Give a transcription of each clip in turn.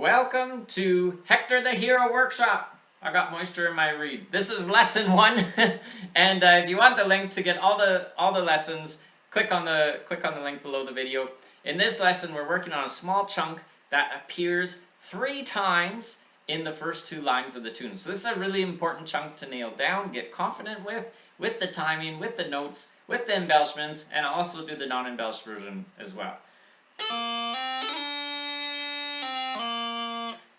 Welcome to Hector the Hero workshop. I got moisture in my reed. This is lesson 1, and if you want the link to get all the lessons, click on the link below the video. In this lesson, we're working on a small chunk that appears 3 times in the first 2 lines of the tune. So this is a really important chunk to nail down, get confident with the timing, with the notes, with the embellishments, and I'll also do the non-embellished version as well.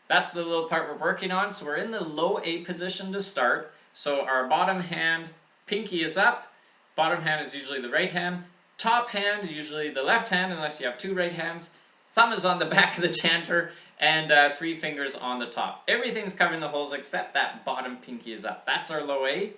That's the little part we're working on. So we're in the low A position to start. So our bottom hand, pinky is up. Bottom hand is usually the right hand. Top hand is usually the left hand, unless you have 2 right hands. Thumb is on the back of the chanter, and 3 fingers on the top. Everything's covering the holes except that bottom pinky is up. That's our low A.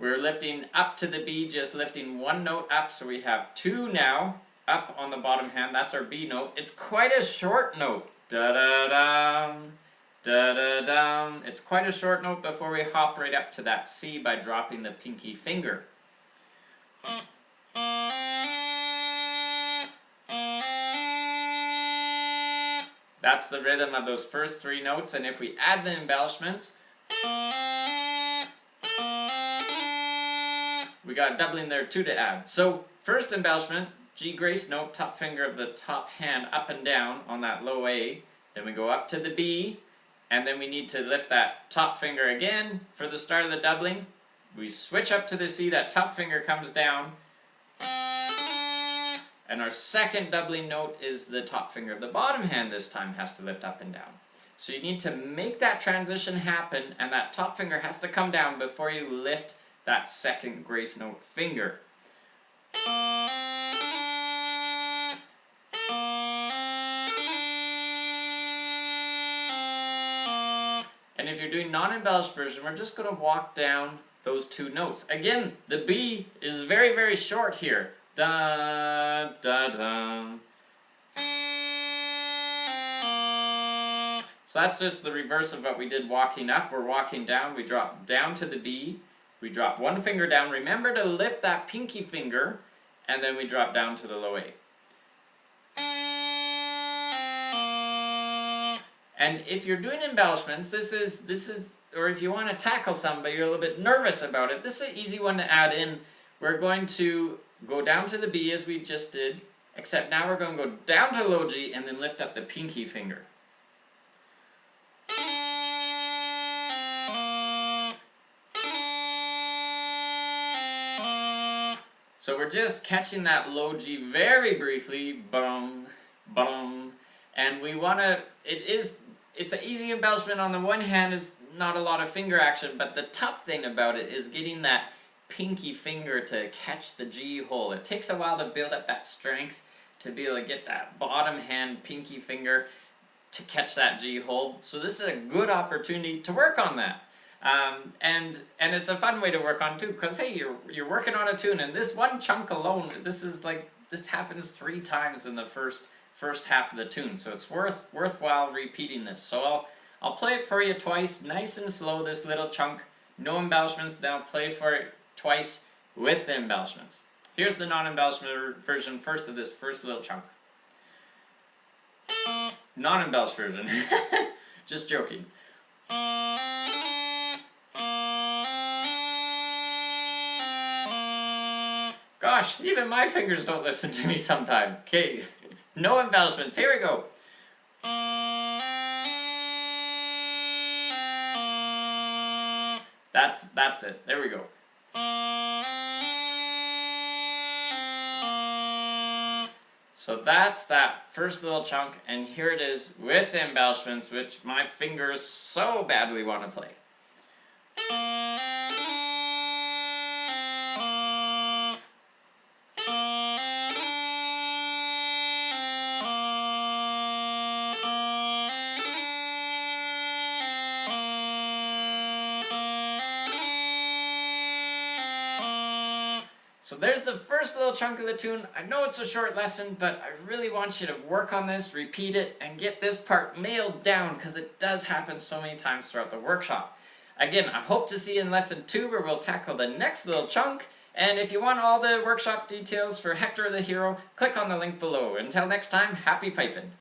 We're lifting up to the B, just lifting 1 note up, so we have 2 now up on the bottom hand. That's our B note. It's quite a short note. Da-da-dum, da-da-dum. It's quite a short note before we hop right up to that C by dropping the pinky finger. That's the rhythm of those first 3 notes, and if we add the embellishments, we got a doubling there too to add. So first embellishment, G grace note, top finger of the top hand up and down on that low A. Then we go up to the B, and then we need to lift that top finger again for the start of the doubling. We switch up to the C, that top finger comes down, and our second doubling note is the top finger of the bottom hand this time has to lift up and down. So you need to make that transition happen, and that top finger has to come down before you lift that second grace note finger. And if you're doing non-embellished version, we're just going to walk down those 2 notes. Again, the B is very, very short here. Da, da, da. So that's just the reverse of what we did walking up. We're walking down, we drop down to the B, we drop 1 finger down. Remember to lift that pinky finger, and then we drop down to the low A. And if you're doing embellishments, this is, or if you want to tackle some but you're a little bit nervous about it, this is an easy one to add in. We're going to go down to the B as we just did, except now we're going to go down to low G and then lift up the pinky finger. So we're just catching that low G very briefly, bum, bum, and we want to, it's an easy embellishment on the one hand, is not a lot of finger action, but the tough thing about it is getting that pinky finger to catch the G hole. It takes a while to build up that strength to be able to get that bottom hand pinky finger to catch that G hole. So this is a good opportunity to work on that. And it's a fun way to work on too, because hey, you're working on a tune, and this one chunk alone, this happens 3 times in the first half of the tune, so it's worthwhile repeating this. So I'll play it for you twice, nice and slow, this little chunk, no embellishments, then I'll play for it twice with the embellishments. Here's the non-embellishment version first of this first little chunk. Non-embellished version. Just joking. Gosh, even my fingers don't listen to me sometime. Okay, no embellishments. Here we go. That's it. There we go. So that's that first little chunk, and here it is with the embellishments, which my fingers so badly want to play. So there's the first little chunk of the tune. I know it's a short lesson, but I really want you to work on this, repeat it, and get this part nailed down, because it does happen so many times throughout the workshop. Again, I hope to see you in lesson 2, where we'll tackle the next little chunk, And if you want all the workshop details for Hector the Hero, click on the link below. Until next time, happy piping!